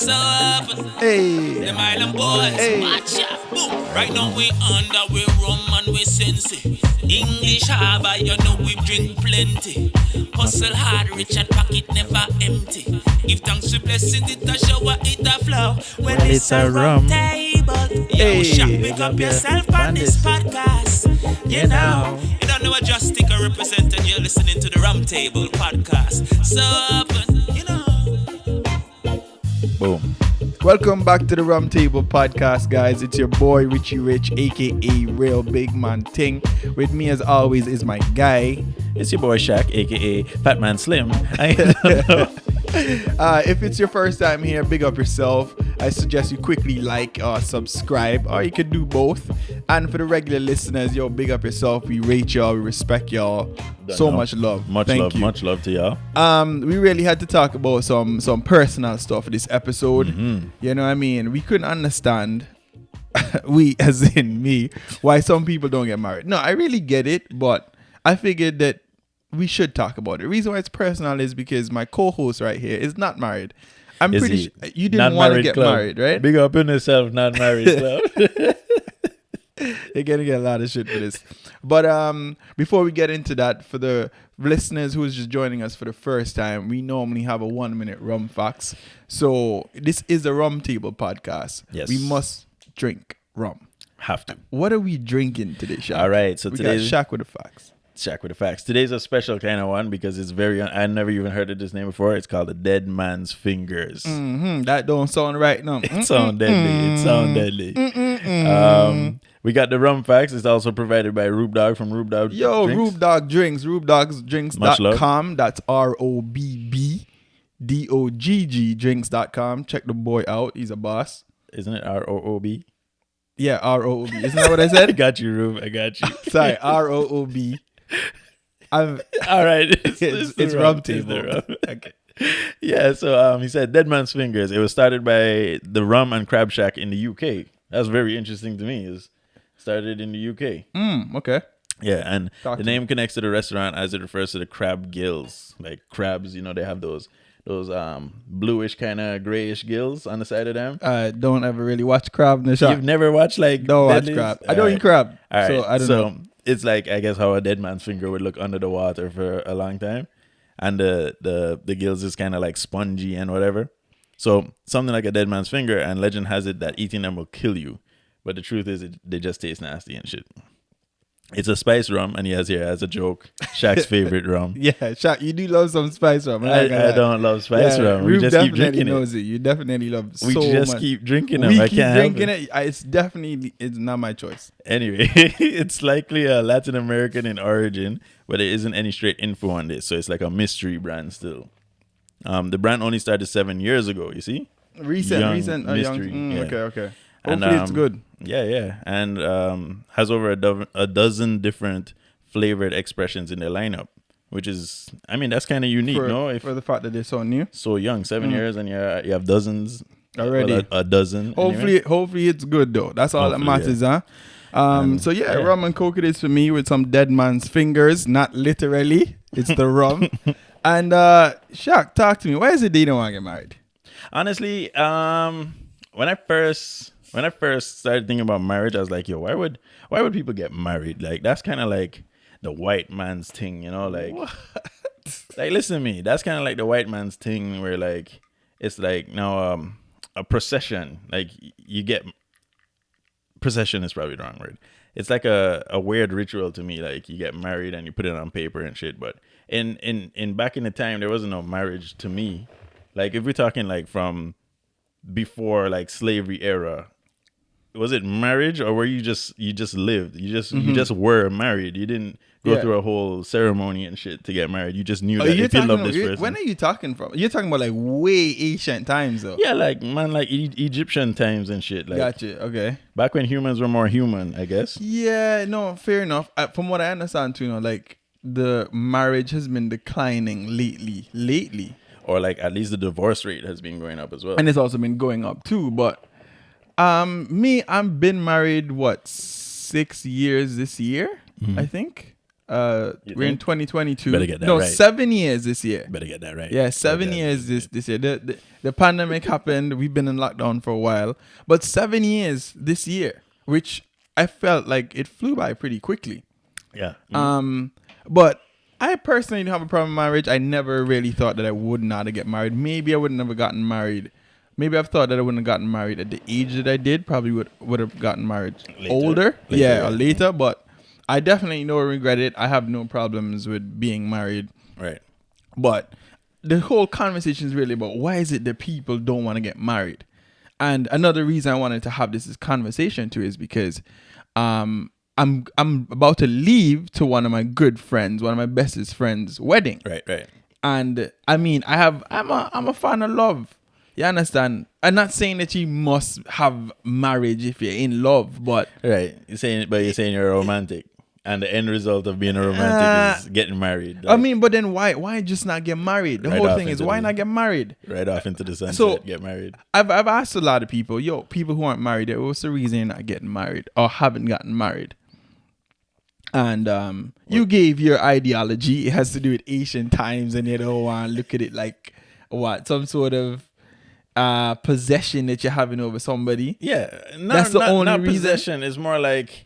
So up, Hey, them island boys, hey. watch out, boom. Right now we under, we rum and we sensei. English harbor, you know we drink plenty. Hustle hard, Richard pocket never empty. Give thanks to blessings, it a shower, it a flow. When Well, it's a rum table, Hey, yo, shop, pick up yourself on this podcast. You know, you don't know a just stick or represent, and you're listening to the Rum Table podcast. So up, you know. Boom. Welcome back to the Rum Table podcast, guys. It's your boy Richie Rich, aka Real Big Man Ting. With me, as always, is my guy. It's your boy Shaq, aka Fat Man Slim. I don't know. If it's your first time here, big up yourself. I suggest you quickly like or subscribe, or you could do both. And for the regular listeners, yo, big up yourself. We rate y'all, we respect y'all. Much love. Thank you. Much love to y'all. We really had to talk about some personal stuff for this episode. Mm-hmm. You know what I mean? We couldn't understand, we as in me, why some people don't get married. No, I really get it, but I figured that we should talk about it. The reason why it's personal is because my co-host right here is not married. I'm Is pretty he? sure you didn't want to get club. married, right? Big up in yourself, not married club. You're gonna get a lot of shit for this. But before we get into that, for the listeners who's just joining us for the first time, we normally have a 1-minute rum facts. So this is a Rum Table podcast. Yes. We must drink rum. Have to. What are we drinking today, Shaq? All right, so we today's got Shaq with the facts. Shaq with the facts. Today's a special kind of one because it's I never even heard of this name before. It's called the Dead Man's Fingers. That don't sound right now. It sound deadly. We got the rum facts. It's also provided by Rube Dog from Rube Dog Yo, Drinks. Rube Dog Drinks, Much rubedogsdrinks.com. That's ROBBDOGG drinks.com. Check the boy out. He's a boss. Isn't it ROOB? Yeah, ROOB. Isn't that what I said? I got you, Rube. I got you. Sorry, ROOB. All right. It's Rum Table. Okay. Yeah, so he said Dead Man's Fingers. It was started by the Rum and Crab Shack in the UK. That's very interesting to me. It's started in the UK. Okay. Yeah, and Talk the to name connects to the restaurant as it refers to the crab gills. Like crabs, they have those bluish kind of grayish gills on the side of them. I don't ever really watch crab in the shop. You've never watched Don't watch Deadlies? crab. I don't eat crab. All right. So I don't know. It's like, I guess, how a dead man's finger would look under the water for a long time. And the gills is kind of like spongy and whatever. So something like a dead man's finger, and legend has it that eating them will kill you. But the truth is they just taste nasty and shit. It's a spice rum, and he has here as a joke, Shaq's favorite rum. Yeah, Shaq, you do love some spice rum. I don't love spice rum. We Rube just keep definitely drinking knows it. You definitely love We so just much. keep drinking them. We I keep can't drinking help it. It's not my choice. Anyway, it's likely a Latin American in origin, but there isn't any straight info on this, so it's like a mystery brand still. The brand only started 7 years ago, you see? Recent, mystery, yeah. Okay. And, Hopefully it's good. Yeah. And has over a dozen different flavored expressions in their lineup, which is, that's kind of unique, For the fact that they're so new. So young, 7 years, and you have dozens Already. well, a dozen. Anyway. Hopefully it's good though. That's all Hopefully, that matters, huh? Rum and coke it is for me with some dead man's fingers, not literally. It's the rum. And Shaq, talk to me. Why is it they don't want to get married? Honestly, when I first started thinking about marriage, I was like, yo, why would people get married? Like, that's kind of like the white man's thing, like What? Like, listen to me, that's kind of like the white man's thing where like it's like now a procession, like you get procession is probably the wrong word. It's like a weird ritual to me, like you get married and you put it on paper and shit. But in back in the time, there wasn't no marriage to me. Like, if we're talking like from before like slavery era, was it marriage, or were you just lived? You just were married. You didn't go through a whole ceremony and shit to get married. You just knew that if you love this person. When are you talking from? You're talking about like way ancient times though. Yeah, like like Egyptian times and shit. Like, Gotcha. Okay. back when humans were more human, I guess. Yeah. No. Fair enough. From what I understand too, like the marriage has been declining lately, Or like at least the divorce rate has been going up as well. and it's also been going up too. But I've been married 6 years this year, I think. We're in 2022. Better get that no, right. 7 years this year. Better get that right. Yeah, 7 years this year. The pandemic happened. We've been in lockdown for a while, but 7 years this year, which I felt like it flew by pretty quickly. Yeah. But I personally don't have a problem with marriage. I never really thought that I would not get married. Maybe I would never gotten married. Maybe I've thought that I wouldn't have gotten married at the age that I did. Probably would have gotten married older. Or later. But I definitely don't regret it. I have no problems with being married. Right. But the whole conversation is really about why is it that people don't want to get married? And another reason I wanted to have this conversation too is because I'm about to leave to one of my good friends, one of my bestest friends' wedding. Right. And I mean, I'm a fan of love. You understand? I'm not saying that you must have marriage if you're in love, but right. You're saying you're a romantic, and the end result of being a romantic is getting married. I mean, but then why just not get married? The Right whole off thing is into why the- not get married? Right off into the sunset, So- get married. I've asked a lot of people, people who aren't married, what's the reason you're not getting married or haven't gotten married? And you gave your ideology. It has to do with Asian times, and you don't want to look at it like what some sort of possession that you're having over somebody. Yeah, That's the only not reason. possession. It's more like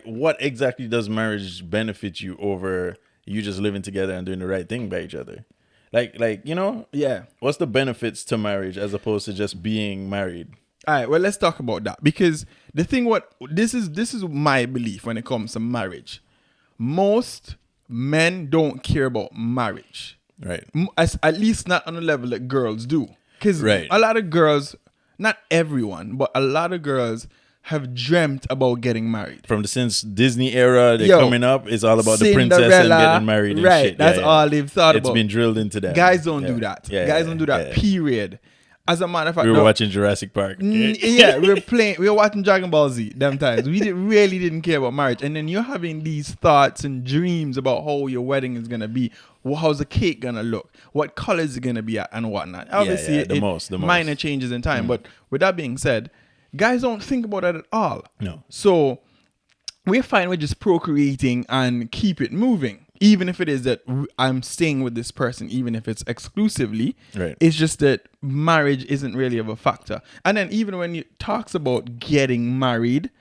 what exactly does marriage benefit you over you just living together and doing the right thing by each other? Like Yeah. what's the benefits to marriage as opposed to just being married? All right, well, let's talk about that because the thing, this is my belief when it comes to marriage. Most men don't care about marriage, Right. at least not on the level that girls do. Because Right. a lot of girls, not everyone, but a lot of girls have dreamt about getting married. Since Disney era, they're Yo, coming up. It's all about the princess and Cinderella, getting married and right? shit. That's Yeah. all they've thought It's about. been drilled into them. Guys don't Yeah. do that. Yeah, Guys yeah, don't do that. yeah. Period. As a matter of fact, We were no, watching Jurassic Park. yeah, we were watching Dragon Ball Z them times. We really didn't care about marriage. And then you're having these thoughts and dreams about how your wedding is going to be. How's the cake going to look? What color is it going to be at and whatnot. Obviously, the most. minor changes in time. But with that being said, guys don't think about that at all. No. So we're fine with just procreating and keep it moving. Even if it is that I'm staying with this person, even if it's exclusively, Right. it's just that marriage isn't really of a factor. And then even when you talks about getting married,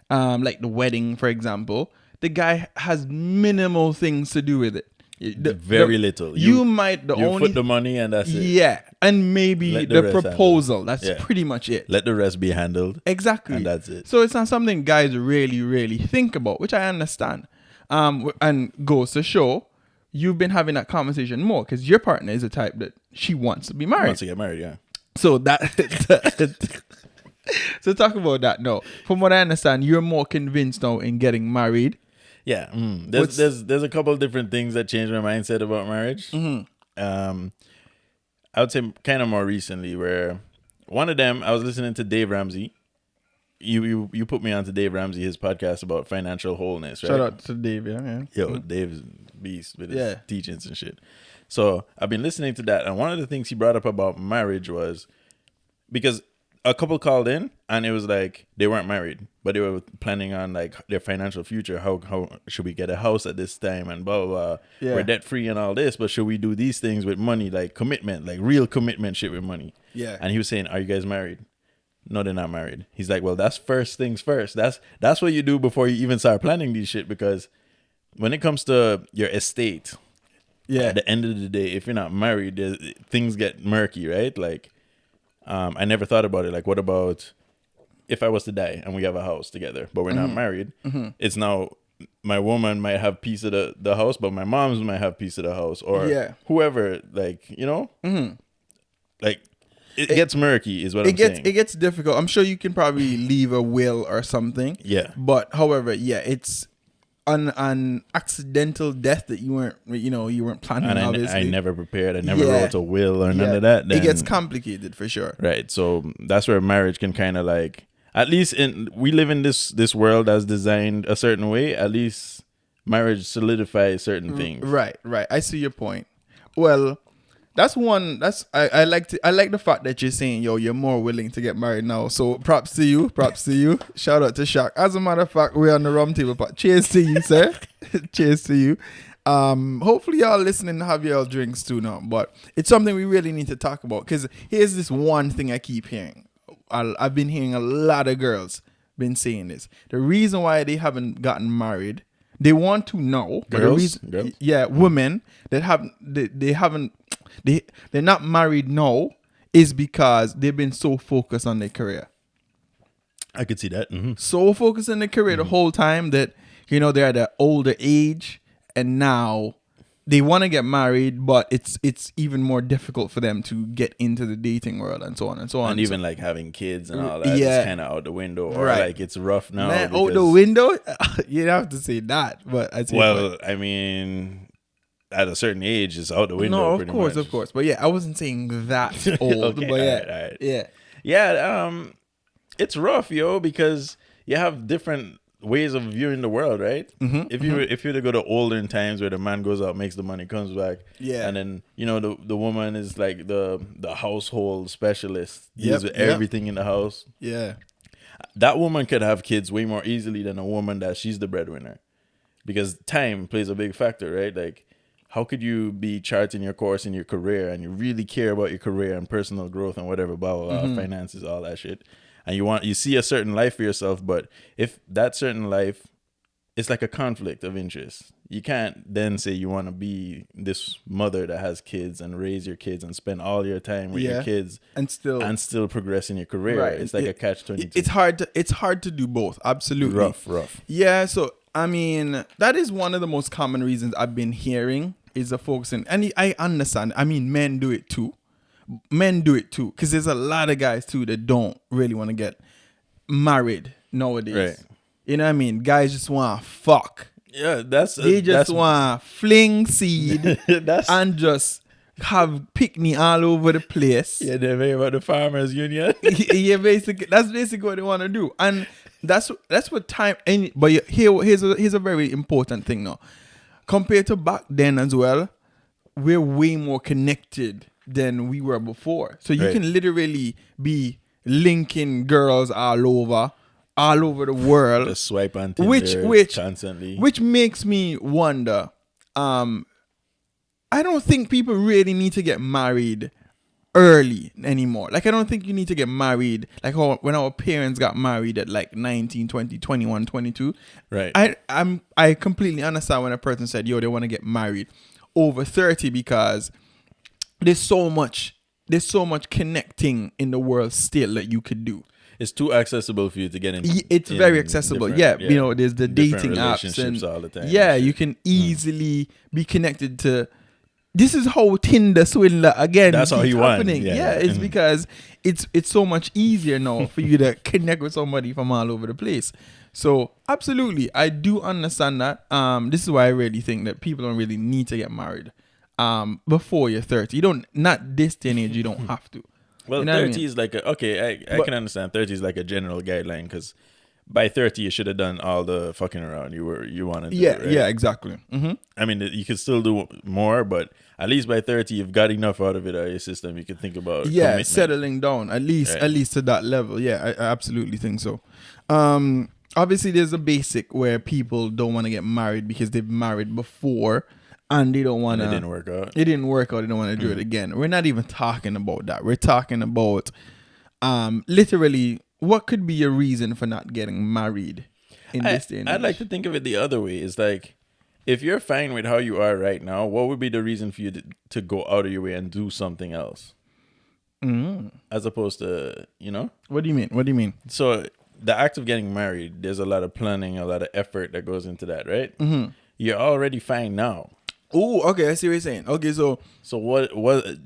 like the wedding, for example, the guy has minimal things to do with it. Very little. You might You put the money and that's it. yeah, and maybe Let the the rest handle. proposal. That's Yeah. pretty much it. Let the rest be handled. Exactly. And that's it. So it's not something guys really, really think about, which I understand. And goes to show you've been having that conversation more because your partner is the type that she wants to be married. Wants to get married, yeah. So so talk about that. No, from what I understand, you're more convinced now in getting married. Yeah, there's a couple of different things that changed my mindset about marriage. I would say kind of more recently, where one of them I was listening to Dave Ramsey. You put me onto Dave Ramsey, his podcast about financial wholeness, right? Shout out to Dave. Yeah. Yo, Dave's beast with his Yeah. teachings and shit. So I've been listening to that, and one of the things he brought up about marriage was because a couple called in and it was like they weren't married, but they were planning on like their financial future. How should we get a house at this time and blah blah blah. Yeah. We're debt free and all this, but should we do these things with money, like commitment, like real commitment shit with money? Yeah. And he was saying, "Are you guys married?" No, they're not married. He's like, "Well, that's first things first. That's what you do before you even start planning these shit, because when it comes to your estate, Yeah. at the end of the day, if you're not married, things get murky, right? Like, I never thought about it. Like, what about if I was to die and we have a house together, but we're not married? It's now my woman might have piece of the house, but my mom's might have piece of the house, or Yeah. whoever. Like, you know, like it gets murky, is what I'm saying. It gets difficult. I'm sure you can probably leave a will or something. Yeah. But however, yeah, it's an accidental death that you weren't planning. And obviously, I never prepared. I never Yeah. wrote a will or none Yeah. of that. It gets then- complicated for sure. Right. So that's where marriage can kind of like, at least we live in this world that's designed a certain way. At least marriage solidifies certain things. Right. I see your point. Well, That's one. I like the fact that you're saying, yo, you're more willing to get married now. So props to you. Props to you. Shout out to Shaq. As a matter of fact, we're on the rum table. But cheers to you, sir. Cheers to you. Hopefully y'all listening have your drinks too now. But it's something we really need to talk about, because here's this one thing I keep hearing. I've been hearing a lot of girls been saying this. The reason why they haven't gotten married, they want to know. But Girls? yeah, women that they're not married now is because they've been so focused on their career. I could see that. Mm-hmm. So focused on their career the whole time that, they're at an older age, and now they want to get married, but it's even more difficult for them to get into the dating world and so on and so on. And even like having kids and all that Yeah. is kind of out the window, or Right. like it's rough now. Man, out the because- window? You'd have to say that, but I say Well, I mean, at a certain age, it's out the window. no, pretty of much. course. But yeah, I wasn't saying that old, Okay, but yeah, alright. yeah. Yeah, it's rough, yo, because you have different ways of viewing the world, right? Mm-hmm, If you were to go to olden times where the man goes out, makes the money, comes back, Yeah. and then the woman is like the household specialist, deals with yep. everything in the house. Yeah. That woman could have kids way more easily than a woman that she's the breadwinner, because time plays a big factor, right? Like, how could you be charting your course in your career and you really care about your career and personal growth and whatever, blah, blah, blah, finances, all that shit, and you see a certain life for yourself, but if that certain life, it's like a conflict of interest. You can't then say you want to be this mother that has kids and raise your kids and spend all your time with your kids and still progress in your career. Right. It's like a catch-22. It's hard to do both. Absolutely. rough. Yeah, so I mean, that is one of the most common reasons I've been hearing is the focusing. And I understand. I mean, men do it too. Because there's a lot of guys too that don't really want to get married nowadays. Right. You know what I mean? Guys just want to fuck. Yeah, They just want to fling seed and just have picnic all over the place. Yeah, they're very about the farmers union. Yeah, that's basically what they want to do, and that's what time. But here's a very important thing now, compared to back then as well. We're way more connected than we were before, so you Right. can literally be linking girls all over the world, Just swipe on Tinder which constantly. which makes me wonder. I don't think people really need to get married early anymore. Like, I don't think you need to get married like when our parents got married at like 19, 20, 21, 22. Right. I completely understand when a person said, yo, they want to get married over 30, because there's so much connecting in the world still that you could do. It's too accessible for you to get in. It's very accessible. Yeah, there's the different dating apps and relationships all the time. yeah, and you shit. can easily be connected to. This is how Tinder swindler again. That's how keeps he won. happening. Yeah. It's Mhm. because it's so much easier now for you to connect with somebody from all over the place. So absolutely, I do understand that. This is why I really think that people don't really need to get married before you're 30. You don't, not this day and age, you don't have to. Well, You know what I 30 mean? is like I But- can understand 30 is like a general guideline, because by 30 you should have done all the fucking around you want to do. Yeah, right? yeah, exactly. Mm-hmm. I mean, you could still do more, but at least by 30 you've got enough out of it out of your system. You can think about Yeah, commitment. settling down at least Right. to that level. Yeah, I absolutely think so. Obviously there's a basic where people don't want to get married because they've married before and they don't want And to. it didn't work out. It didn't work out. They don't want to do it again. We're not even talking about that. We're talking about literally what could be a reason for not getting married in this day and age. I'd like to think of it the other way. It's like, if you're fine with how you are right now, what would be the reason for you to go out of your way and do something else? As opposed to, What do you mean? What do you mean? So the act of getting married, there's a lot of planning, a lot of effort that goes into that, right? Mm-hmm. You're already fine now. Oh, okay. I see what you're saying. Okay, so So what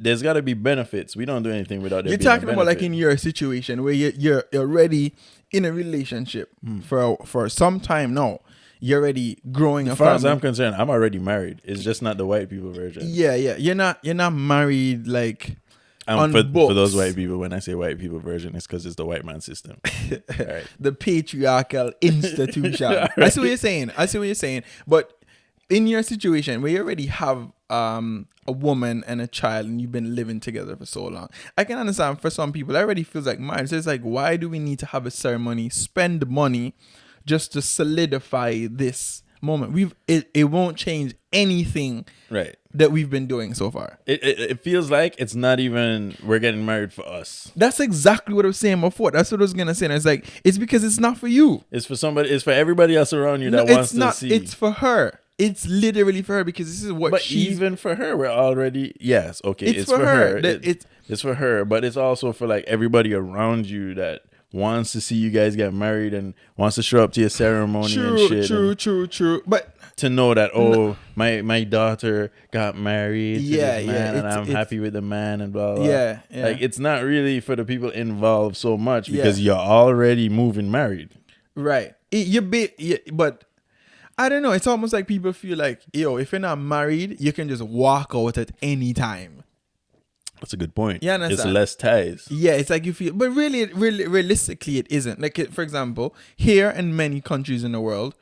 there's got to be benefits. We don't do anything without there you're being a talking about like benefit. in your situation where you're already in a relationship for some time now. You're already growing a As far as family. I'm concerned, I'm already married. It's just not the white people version. Yeah. You're not married like on For books. those white people, when I say white people version, it's because it's the white man system. Right. The patriarchal institution. I see what you're saying. But in your situation where you already have a woman and a child and you've been living together for so long, I can understand for some people it already feels like marriage. So it's like, why do we need to have a ceremony, spend money just to solidify this moment? It won't change anything Right. that we've been doing so far. It feels like it's not even we're getting married for us. That's exactly what I was saying before. That's what I was gonna say. And it's like, it's because it's not for you. It's for somebody. It's for everybody else around you that wants to see. It's for her. It's literally for her because this is what But she's. even for her, we're already yes. Okay, It's for her. It's for her, but it's also for like everybody around you that wants to see you guys get married and wants to show up to your ceremony and shit. True. But to know that my daughter got married to this man and I'm happy with the man and blah blah. Yeah. Like it's not really for the people involved so much because you're already moving married. Right. But I don't know. It's almost like people feel like, yo, if you're not married, you can just walk out at any time. That's a good point. You understand? It's less ties. Yeah, it's like you feel, but really, realistically, it isn't. Like, for example, here and many countries in the world,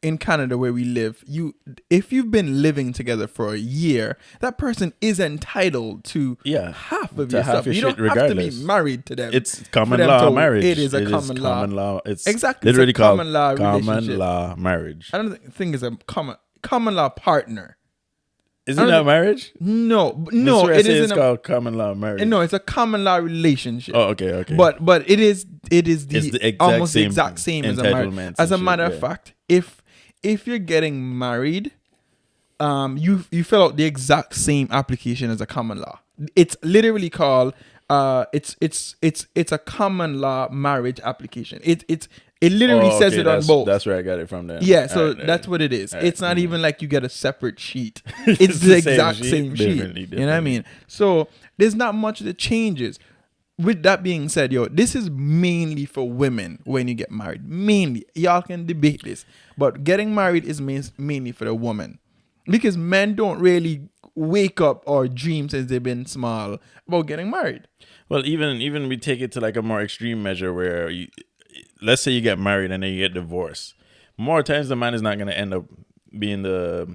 in Canada where we live, if you've been living together for a year, that person is entitled to half of your stuff. You don't have to be married to them. It's common law marriage. It is common law. It's exactly literally it's a called common law common law marriage. I don't think it's a common law partner. Isn't that marriage? No, it isn't. It's called common law marriage. No, it's a common law relationship. Oh, okay. But it is the almost the exact same as a marriage. As a matter of fact, if you're getting married, you fill out the exact same application as a common law. It's literally called it's a common law marriage application. It literally says it on both. That's where I got it from then. Yeah, so that's what it is. It's not even like you get a separate sheet. It's the exact same sheet. You know what I mean? So there's not much that changes. With that being said, this is mainly for women when you get married. Mainly. Y'all can debate this. But getting married is mainly for the woman. Because men don't really wake up or dream since they've been small about getting married. Well, even we take it to like a more extreme measure where let's say you get married and then you get divorced. More times the man is not going to end up being the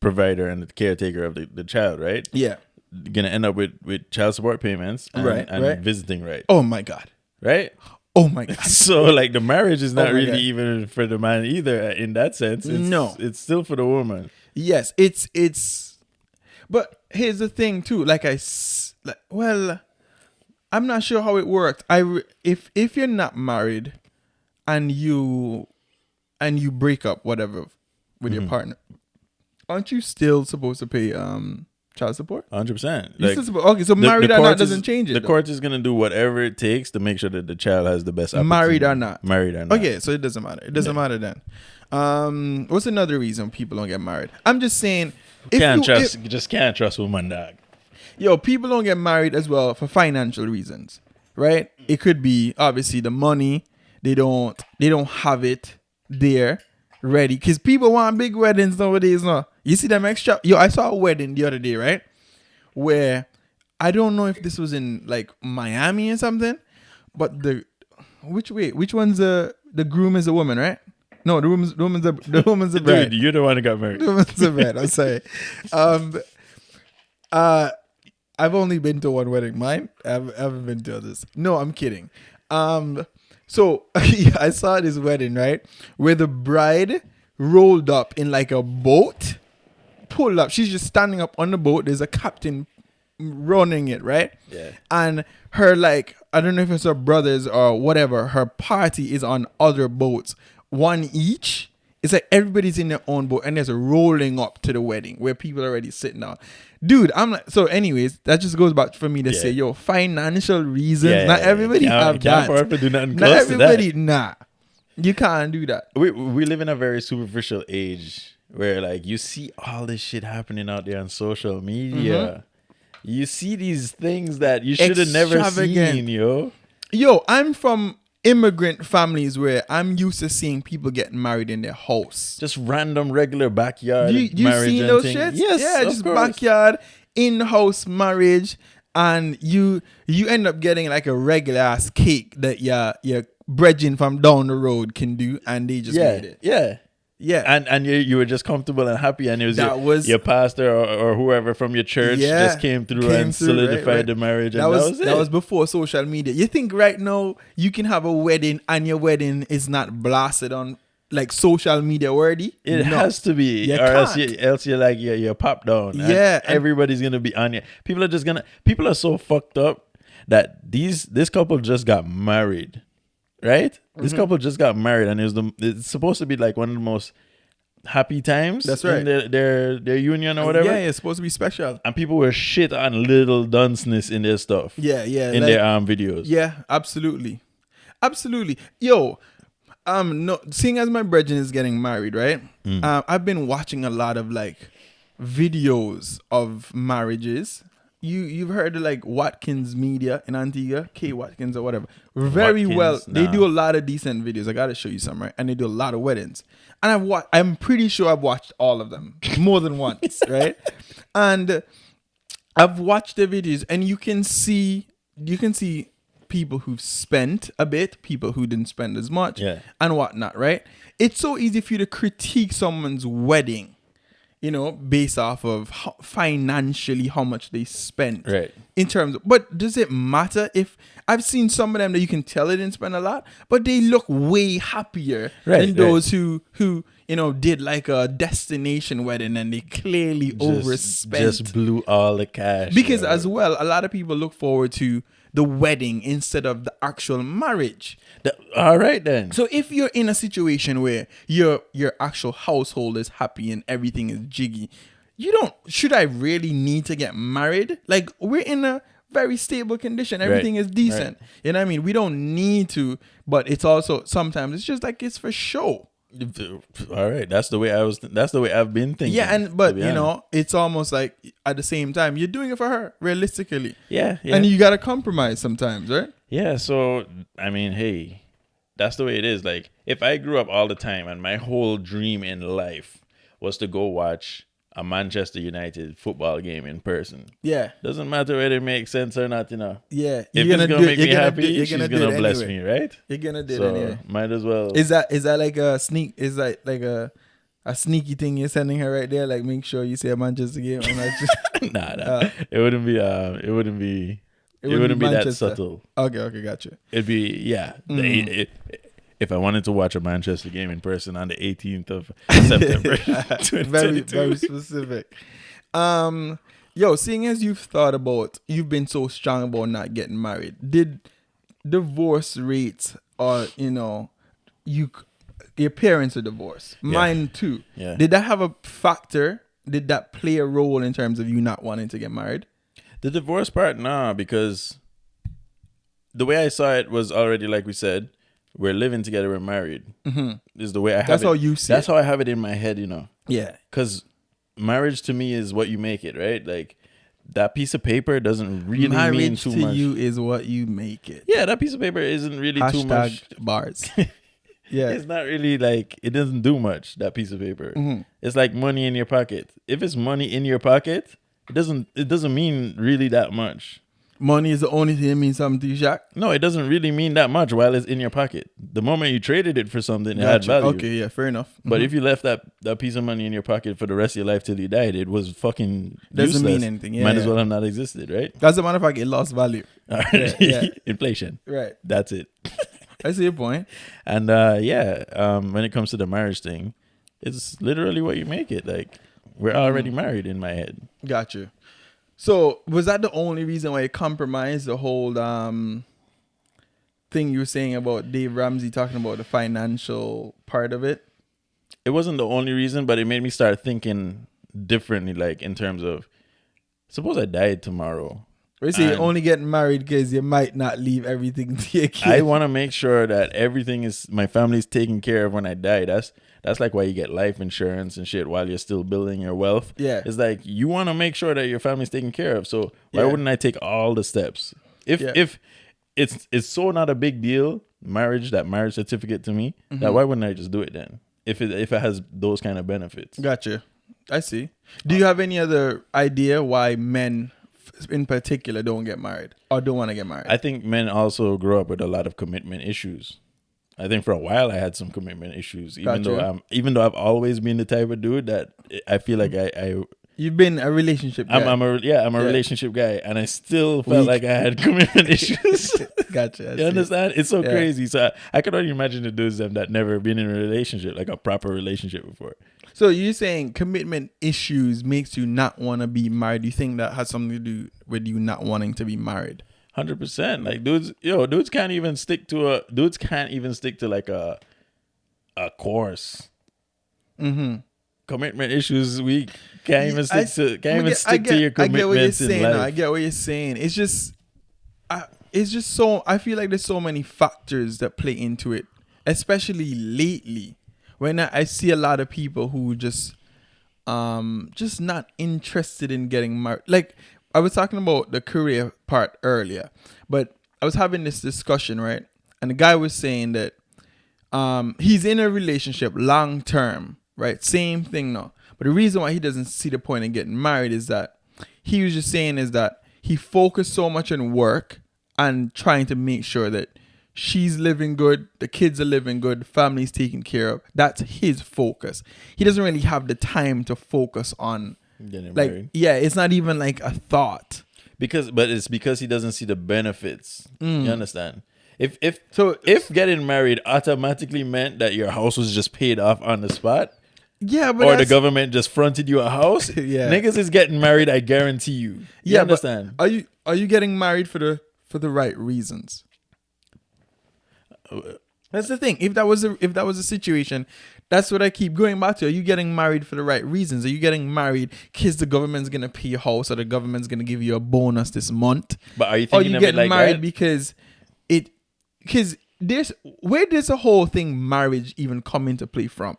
provider and the caretaker of the child, right? Yeah. Going to end up with child support payments and visiting rights. Oh my God. Right? Oh my God. So like the marriage is not really even for the man either in that sense. It's still for the woman. Yes, it's but here's the thing too. I'm not sure how it worked. If you're not married and you break up whatever with your partner, aren't you still supposed to pay child support? 100%. Okay, so married or not doesn't change it. The court is gonna do whatever it takes to make sure that the child has the best opportunity. Married or not. Okay, so it doesn't matter. It doesn't matter then. What's another reason people don't get married? I'm just saying, you just can't trust woman, dog. People don't get married as well for financial reasons, right? It could be obviously the money. They don't have it there ready because people want big weddings nowadays. No, you see them extra. I saw a wedding the other day, right? Where I don't know if this was in like Miami or something, but which one's the groom is a woman, right? No, the woman's the bride. Dude, you're the one who got married. The woman's the bride. I'm sorry. I've only been to one wedding. Mine, I haven't been to others. No, I'm kidding. So I saw this wedding, right, where the bride rolled up in like a boat, pulled up. She's just standing up on the boat. There's a captain running it, right? Yeah. And her, like, I don't know if it's her brothers or whatever, her party is on other boats, one each. It's like everybody's in their own boat and there's a rolling up to the wedding where people are already sitting down. Dude, I'm like, so anyways, that just goes back for me to say, financial reasons. Not everybody have that. Not everybody, nah. You can't do that. We live in a very superficial age where like you see all this shit happening out there on social media. Mm-hmm. You see these things that you should have never seen, yo. I'm from immigrant families where I'm used to seeing people getting married in their house. Just random regular backyard you marriage. You seen those shits? Yes, yeah, of just course. Backyard, in-house marriage, and you end up getting like a regular ass cake that your brethren from down the road can do, and they just made it. Yeah. Yeah. And you were just comfortable and happy, and it was That was- your pastor or whoever from your church just came through and solidified right. the marriage, and That was it. that was before social media. You think right now you can have a wedding and your wedding is not blasted on like social media worthy? It No. has to be, You or else can't. you're like you're popped down. And Yeah, and- everybody's gonna be on you. People are so fucked up that this couple just got married, right? This Mm-hmm. couple just got married, and it's supposed to be like one of the most happy times. That's right. In their union or whatever. Yeah, it's supposed to be special. And people were shit on little dunceness in their stuff. Yeah, In like- their videos. Yeah, absolutely. Absolutely. Yo, no, seeing as my brethren is getting married, right? I've been watching a lot of like videos of marriages. You've heard of like Watkins Media in Antigua, K Watkins or whatever. Very Watkins, well. They nah. do a lot of decent videos. I gotta show you some, right? And they do a lot of weddings. And I'm pretty sure I've watched all of them more than once, right? And I've watched the videos, and you can see people who've spent a bit, people who didn't spend as much, Yeah. and whatnot, right? It's so easy for you to critique someone's wedding, based off of financially how much they spent. Right. In terms of, but does it matter if I've seen some of them that you can tell they didn't spend a lot, but they look way happier than those who did like a destination wedding and they clearly overspent. Just blew all the cash. Because as well, a lot of people look forward to the wedding instead of the actual marriage. All right then. So if you're in a situation where your actual household is happy and everything is jiggy, should I really need to get married? Like, we're in a very stable condition. Everything is decent. Right. You know what I mean? We don't need to, but it's also sometimes it's just like it's for show. All right, that's the way I've been thinking. Yeah, but it's almost like at the same time you're doing it for her, realistically. Yeah. And you gotta compromise sometimes, right? Yeah, so I mean, hey, that's the way it is. Like, if I grew up all the time and my whole dream in life was to go watch a Manchester United football game in person, Yeah. doesn't matter whether it makes sense or not, Yeah. If it's gonna make me happy, she's do gonna it bless anyway. me, right? You're gonna do it So anyway. might as well. Is that like a sneak? Is that like a sneaky thing you're sending her right there? Like, make sure you say a Manchester game. I'm not just, Nah. It wouldn't be that Manchester. subtle. Okay, gotcha. It'd be if I wanted to watch a Manchester game in person on the 18th of September, Very 2022. very specific. Seeing as you've been so strong about not getting married, did divorce rates or your parents are divorced, mine too. Yeah. Did that have a factor? Did that play a role in terms of you not wanting to get married? The divorce part, nah, because the way I saw it was already, like we said, we're living together, we're married. Mm-hmm. Is the way I have it. That's how you see That's it. how I have it in my head, Yeah. Because marriage to me is what you make it, right? Like, that piece of paper doesn't really mean Marriage too to much. you is what you make it. Yeah, that piece of paper isn't really too Hashtag much. bars. Yeah. It's not really like, it doesn't do much, that piece of paper. Mm-hmm. It's like money in your pocket. If it's money in your pocket, it doesn't mean really that much. Money is the only thing that means something to you, Shaq. No, it doesn't really mean that much while it's in your pocket. The moment you traded it for something, it had Gotcha. value. Okay, yeah, fair enough. But if you left that piece of money in your pocket for the rest of your life till you died, it was fucking Doesn't mean useless. anything, yeah, Might as yeah. well have not existed, right? As a matter of fact, it lost value. yeah. Inflation. Right. That's it. I see your point. And when it comes to the marriage thing, it's literally what you make it. Like, we're already married in my head. Gotcha. So was that the only reason why you compromised the whole thing you were saying about Dave Ramsey talking about the financial part of it? It wasn't the only reason, but it made me start thinking differently, like in terms of, suppose I died tomorrow. Or you say you're And- only getting married because you might not leave everything to your kid. I want to make sure that my family's taken care of when I die. That's like why you get life insurance and shit while you're still building your wealth. Yeah. It's like you want to make sure that your family's taken care of. So why Yeah. wouldn't I take all the steps? If it's so not a big deal, that marriage certificate to me, that why wouldn't I just do it then? If it has those kind of benefits. Gotcha. I see. Do you have any other idea why men in particular don't get married or don't want to get married? I think men also grow up with a lot of commitment issues. I think for a while I had some commitment issues, even Gotcha. though I've always been the type of dude that I feel like You've been a relationship guy. I'm a relationship guy, and I still felt Weak. like I had commitment issues. Gotcha. I You see. understand? It's so Yeah. crazy. So I could only imagine the dudes that never been in a relationship, like a proper relationship before. So you're saying commitment issues makes you not want to be married? You think that has something to do with you not wanting to be married? 100%. Like dudes can't even stick to like a course. Mm-hmm. Commitment issues. We can't even stick to your commitments I get what you're in saying. life. I get what you're saying. It's just so. I feel like there's so many factors that play into it, especially lately, when I see a lot of people who just not interested in getting married. Like I was talking about the career part earlier, but I was having this discussion, right? And the guy was saying that he's in a relationship long term, right? Same thing now. But the reason why he doesn't see the point in getting married is that he was just saying is that he focused so much on work and trying to make sure that she's living good, the kids are living good, family's taken care of. That's his focus. He doesn't really have the time to focus on Getting like married. yeah, it's not even like a thought. But it's because he doesn't see the benefits. You understand? If getting married automatically meant that your house was just paid off on the spot, Yeah, but or the that's- government just fronted you a house, Yeah. niggas is getting married. I guarantee you. You but understand? are you getting married for the right reasons? That's the thing. If that was a situation, that's what I keep going back to. Are you getting married for the right reasons? Are you getting married because the government's gonna pay your house or the government's gonna give you a bonus this month? But are you Or thinking you of it getting like married that? because where does the whole thing marriage even come into play from?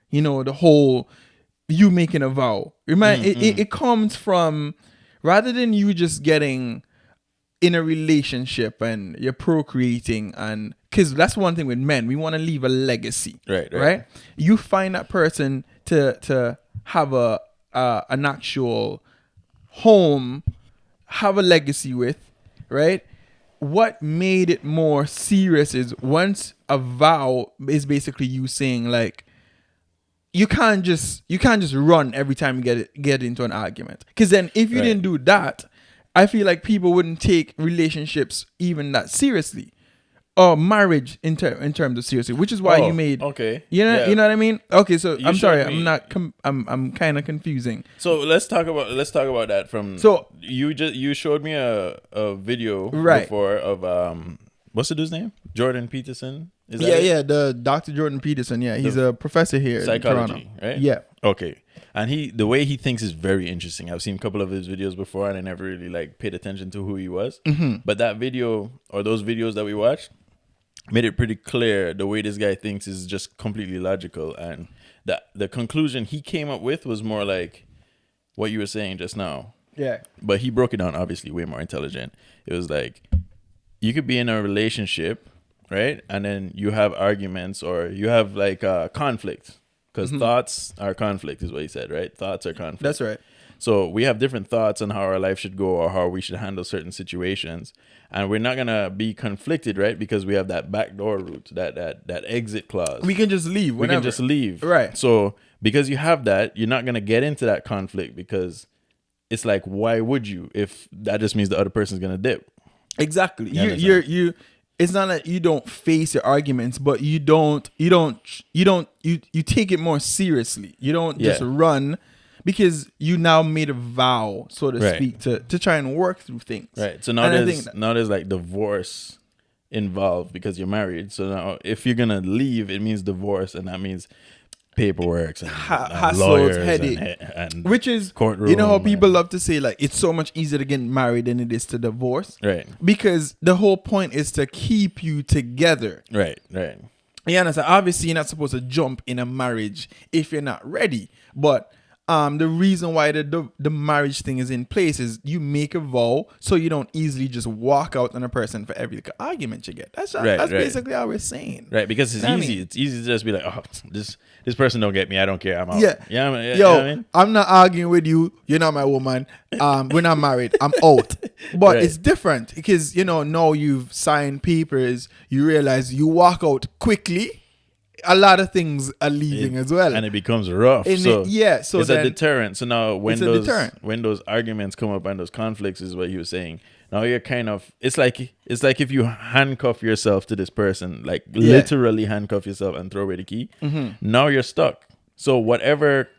You know, the whole you making a vow. It comes from, rather than you just getting in a relationship and you're procreating, and because that's one thing with men, we want to leave a legacy, Right. You find that person to have an actual home, have a legacy with, right? What made it more serious is once a vow is basically you saying like you can't just run every time you get into an argument, because then if you Right. didn't do that, I feel like people wouldn't take relationships even that seriously, or marriage in terms of seriously, which is why you made okay. you know Yeah. you know what I mean. Okay, so You I'm sorry, showed me- I'm not I'm kind of confusing. So let's talk about that from. So- you showed me a video Right. before of what's the dude's name? Jordan Peterson. Is that it? Yeah, the Dr. Jordan Peterson. Yeah, he's a professor here in Psychology, Toronto. right? Yeah. Okay. And the way he thinks is very interesting. I've seen a couple of his videos before, and I never really like paid attention to who he was. Mm-hmm. But that video or those videos that we watched made it pretty clear the way this guy thinks is just completely logical, and the conclusion he came up with was more like what you were saying just now. Yeah. But he broke it down obviously way more intelligent. It was like you could be in a relationship, right? And then you have arguments or you have like conflict, because thoughts are conflict is what he said, right? Thoughts are conflict. That's right. So we have different thoughts on how our life should go or how we should handle certain situations, and we're not gonna be conflicted, right? Because we have that backdoor route, that exit clause. We can just leave We whenever. can just leave, Right. So because you have that, you're not gonna get into that conflict, because it's like, why would you? If that just means the other person's gonna dip. Exactly. You You it's not that you don't face your arguments, but you take it more seriously. You don't just Yeah. run, because you now made a vow, so to Right. speak, to try and work through things. Right. So now And I think there's like divorce involved because you're married. So now if you're gonna leave, it means divorce, and that means paperwork and, hassles, lawyers headache. and Which is, courtroom. you know how and- people love to say like it's so much easier to get married than it is to divorce, Right. because the whole point is to keep you together. Right. You understand? Obviously, you're not supposed to jump in a marriage if you're not ready. But the reason why the marriage thing is in place is you make a vow so you don't easily just walk out on a person for every argument you get. That's basically how we're saying. Right, because it's easy. It's easy to just be like, oh, this person don't get me. I don't care. I'm out. Yeah. You Yo, know what I mean? I'm not arguing with you. You're not my woman. We're not married. I'm out. But Right. it's different because, now you've signed papers. You realize you walk out quickly. A lot of things are leaving as well. And it becomes rough. So so it's then, a deterrent. So now when deterrent. those arguments come up and those conflicts is what you were saying. Now you're kind of it's like if you handcuff yourself to this person, like literally handcuff yourself and throw away the key. Now you're stuck. So whatever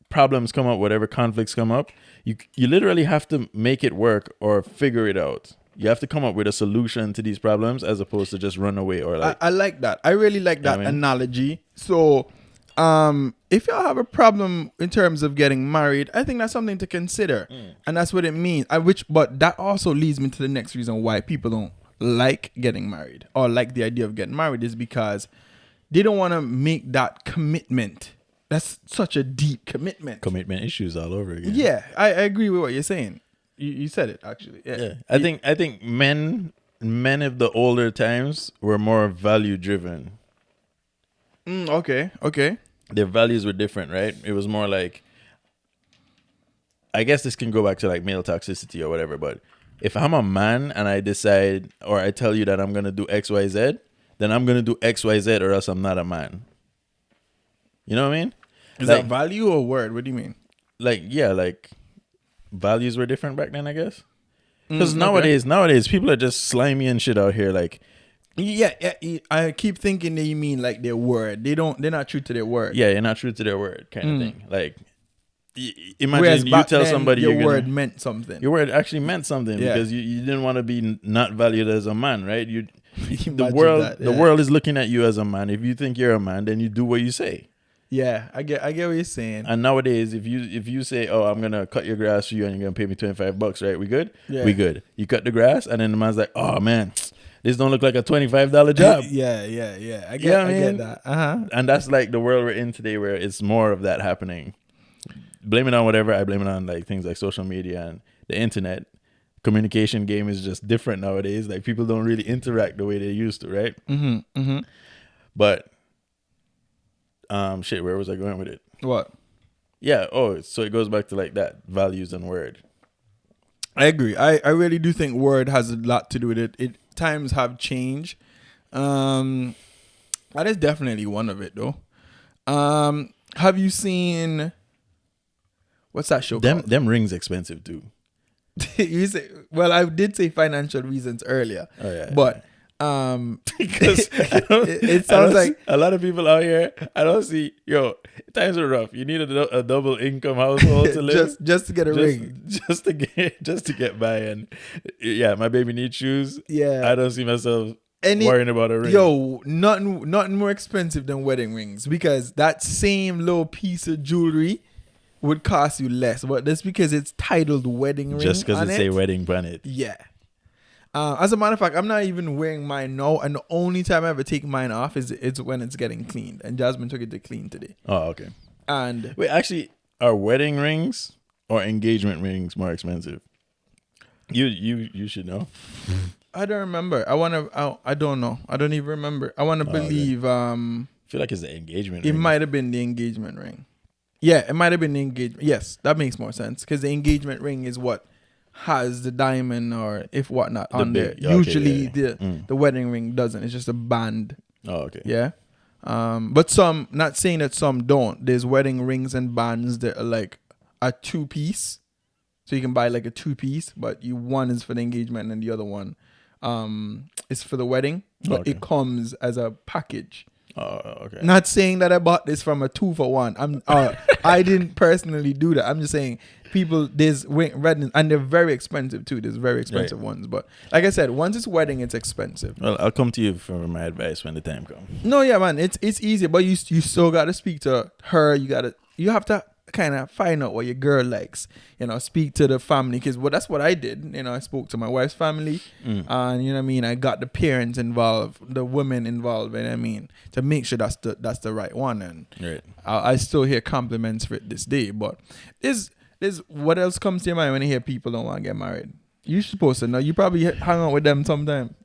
problems come up, whatever conflicts come up, you literally have to make it work or figure it out. You have to come up with a solution to these problems as opposed to just run away or like. I like that. I really like that analogy. So, if y'all have a problem in terms of getting married, I think that's something to consider, and that's what it means. But that also leads me to the next reason why people don't like getting married or like the idea of getting married is because they don't want to make that commitment. That's such a deep commitment. Commitment issues all over again. Yeah, I agree with what you're saying. You said it actually. Yeah. I think men of the older times were more value driven. Okay. Their values were different, right? It was more like, I guess this can go back to like male toxicity or whatever, but if I'm a man and I decide or I tell you that I'm going to do XYZ, then I'm going to do XYZ or else I'm not a man. You know what I mean? Is that value or word? What do you mean? Like values were different back then, I guess. Because nowadays people are just slimy and shit out here. Like, yeah, I keep thinking that you mean like their word. They're not true to their word. Yeah, you're not true to their word, kind of thing. Like, imagine Whereas you tell somebody your word meant something. Your word actually meant something because you didn't want to be not valued as a man, right? The world is looking at you as a man. If you think you're a man, then you do what you say. Yeah, I get what you're saying. And nowadays, if you say, "Oh, I'm gonna cut your grass for you, and you're gonna pay me $25," right? We good? Yeah. We good. You cut the grass, and then the man's like, "Oh man, this don't look like a $25 job." Yeah. I get that. And that's like the world we're in today, where it's more of that happening. Blame it on whatever. I blame it on like things like social media and the internet. Communication game is just different nowadays. Like people don't really interact the way they used to, right? But where was I going with it? What? Yeah. Oh, so it goes back to like that values and word. I agree. I really do think word has a lot to do with it. Times have changed. That is definitely one of it, though. Have you seen what's that show called? Them rings expensive too. You say, well, I did say financial reasons earlier. Oh yeah. But because it sounds like a lot of people out here. I don't see. Times are rough. You need a double income household to live. just to get a ring, just to get by. And yeah, my baby needs shoes. Yeah, I don't see myself worrying about a ring. Yo, nothing more expensive than wedding rings because that same little piece of jewelry would cost you less, but that's because it's titled wedding ring. Just because it say wedding on it. Yeah. As a matter of fact, I'm not even wearing mine now, and the only time I ever take mine off is when it's getting cleaned. And Jasmine took it to clean today. Oh, okay. And wait, actually, are wedding rings or engagement rings more expensive? You should know. I don't remember. I don't know. I don't even remember. I want to believe. I feel like it's the engagement. It ring. might have been the engagement ring. Yeah, it might have been the engagement. Yes, that makes more sense because the engagement ring is what has the diamond or if whatnot on there. Usually the wedding ring doesn't. It's just a band. Oh, okay. Yeah. But some, not saying that some don't. There's wedding rings and bands that are like a 2-piece. So you can buy like a 2-piece, but one is for the engagement and the other one is for the wedding. But it comes as a package. Oh, okay. Not saying that I bought this from a 2-for-1. I didn't personally do that. I'm just saying there's weddings and they're very expensive too. There's very expensive ones, but like I said, once it's wedding, it's expensive. Well, I'll come to you for my advice when the time comes. No, yeah, man, it's easy, but you still got to speak to her. You have to kind of find out what your girl likes. You know, speak to the family, because that's what I did. You know, I spoke to my wife's family, and you know what I mean. I got the parents involved, the women involved. You know what I mean, to make sure that's the right one. And Right. I still hear compliments for it this day. But there's what else comes to your mind when you hear people don't want to get married? You're supposed to know. You probably hang out with them sometime.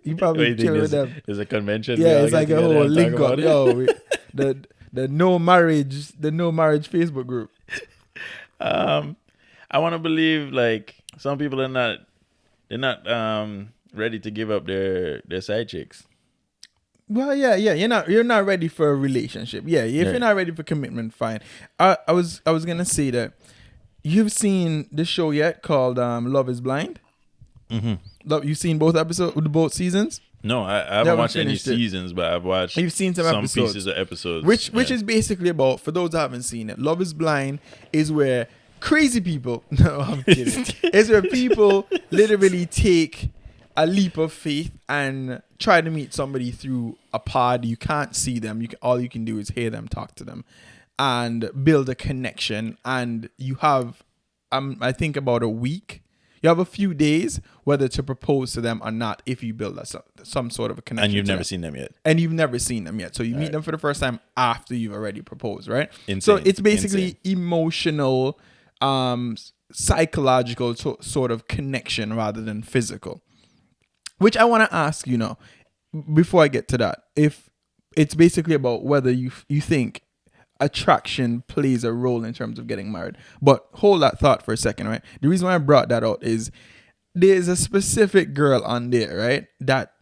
You probably chill with them. There's a convention. Yeah, it's like a whole link up. It? Yo, the no marriage Facebook group. I want to believe like some people are not ready to give up their side chicks. Well, yeah, you're not ready for a relationship. Yeah, if you're not ready for commitment, fine. I was gonna say that you've seen this show yet called Love Is Blind. Mm-hmm. You've seen both seasons? No, I haven't watched any seasons, but I've watched. You've seen some episodes. Pieces of episodes, which is basically about, for those that haven't seen it, Love Is Blind is where crazy people. No, I'm kidding. It's where people literally take a leap of faith and try to meet somebody through a pod. You can't see them. All you can do is hear them, talk to them, and build a connection. And you have, I think, about a week. You have a few days whether to propose to them or not if you build some sort of a connection. And you've never seen them yet. So you meet them for the first time after you've already proposed, right? Insane. So it's basically emotional, psychological sort of connection rather than physical. Which I want to ask you now, before I get to that, if it's basically about whether you think attraction plays a role in terms of getting married. But hold that thought for a second, right? The reason why I brought that out is there's a specific girl on there, right, that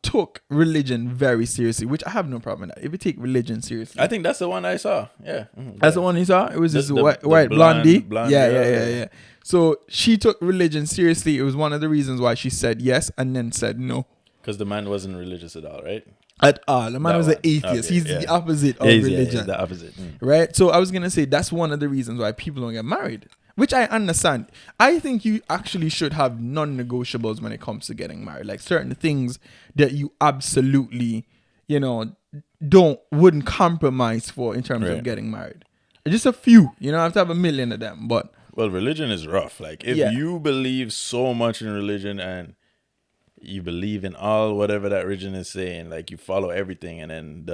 took religion very seriously, which I have no problem with that. If you take religion seriously. I think that's the one I saw. Yeah. That's the one you saw? It was this white blondie. Yeah. So she took religion seriously. It was one of the reasons why she said yes and then said no. Because the man wasn't religious at all, right? At all. The man was an atheist. Okay, he's the opposite of religion. Yeah, the opposite. Right? So I was going to say that's one of the reasons why people don't get married, which I understand. I think you actually should have non-negotiables when it comes to getting married. Like certain things that you absolutely, wouldn't compromise for in terms of getting married. Just a few. You don't have to have a million of them. But well, religion is rough. Like if you believe so much in religion and you believe in all whatever that religion is saying, like you follow everything, and then